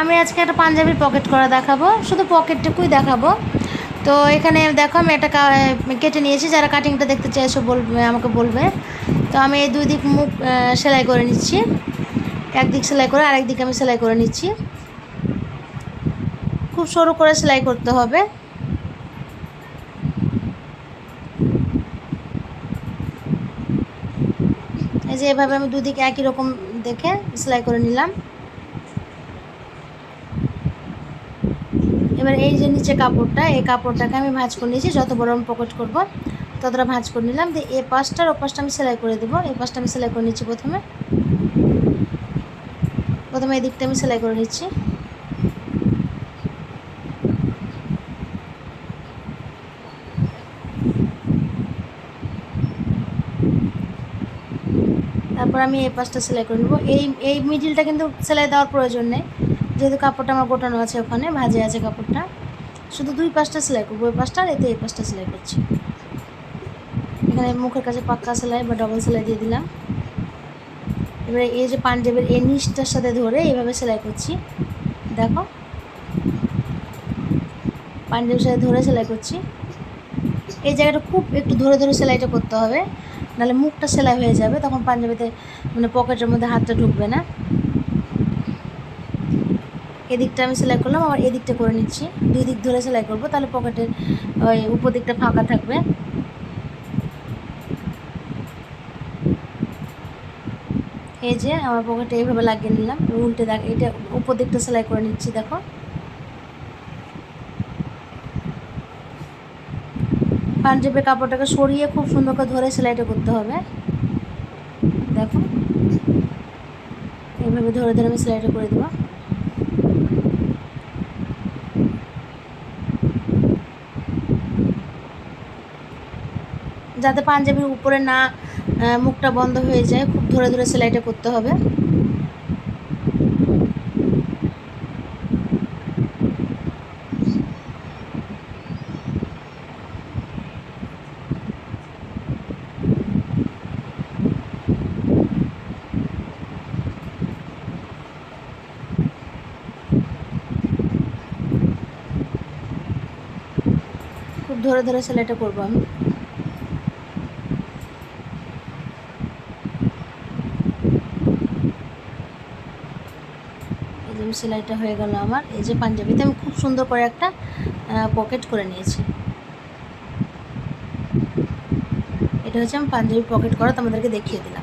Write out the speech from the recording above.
আমি আজকে একটা পাঞ্জাবির পকেট করা দেখাবো, শুধু পকেটটুকুই দেখাবো। তো এখানে দেখো আমি এটা কেটে নিয়েছি, যারা কাটিংটা দেখতে চাইছো বলবে, আমাকে বলবে। তো আমি এই দুই দিক মুখ সেলাই করে নিচ্ছি, একদিক সেলাই করে আরেক দিক আমি সেলাই করে নিচ্ছি। খুব সরু করে সেলাই করতে হবে। এই যে এভাবে আমি দুদিকে একই রকম দেখে সেলাই করে নিলাম। এবার এই যে নিচে কাপড়টা, এই কাপড়টাকে আমি ভাঁজ করে নিয়েছি, যত বড় আমি পকেট করবো ততটা ভাঁজ করে নিলাম। দিয়ে এই পাশটার ও পাশটা আমি সেলাই করে দেবো। এই পাশটা আমি সেলাই করে নিচ্ছি প্রথমে এই দিকটা আমি সেলাই করে নিচ্ছি। তারপর আমি এই পাশটা সেলাই করে নেবো। এই মিডিলটা কিন্তু সেলাই দেওয়ার প্রয়োজন নেই, যেহেতু কাপড়টা আমার গোটানো আছে, ওখানে ভাজে আছে কাপড়টা। শুধু দুই পাশটা সেলাই করবো, ওই পাশটা আর এতে এই পাশটা সেলাই করছি। এখানে মুখের কাছে পাক্কা সেলাই বা ডবল সেলাই দিয়ে দিলাম। এবারে এই যে পাঞ্জাবের এই নিচটার সাথে ধরে এইভাবে সেলাই করছি, দেখো পাঞ্জাবের সাথে ধরে সেলাই করছি। এই জায়গাটা খুব একটু ধরে ধরে সেলাইটা করতে হবে, নাহলে মুখটা সেলাই হয়ে যাবে, তখন পাঞ্জাবিতে মানে পকেটের মধ্যে হাতটা ঢুকবে না। এদিকটা আমি সেলাই করলাম, আবার এদিকটা করে নিচ্ছি। দুই দিক ধরে সেলাই করব, তাহলে পকেটের ওই উপর দিকটা ফাঁকা থাকবে। এই যে আমার পকেটে এইভাবে লাগিয়ে নিলাম, উল্টে দেখ, এটা উপর দিকটা সেলাই করে নিচ্ছি। দেখো পাঞ্জাবের কাপড়টাকে সরিয়ে খুব সুন্দর করে ধরে সেলাইটা করতে হবে। দেখো এইভাবে ধরে ধরে আমি সেলাইটা করে দেবো। যাতে পাঞ্জাবির উপরে না মুখটা বন্ধ হয়ে যায়, খুব ধরে ধরে সেলাইটা করতে হবে। খুব ধরে ধরে সেলাইটা করবো আমি। এই যে সেলাইটা হয়ে গেল আমার। এই যে পাঞ্জাবিতে আমি খুব সুন্দর করে একটা পকেট করে নিয়েছি। এটা হচ্ছে আমি পাঞ্জাবি পকেট করা তোমাদেরকে দেখিয়ে দিলাম।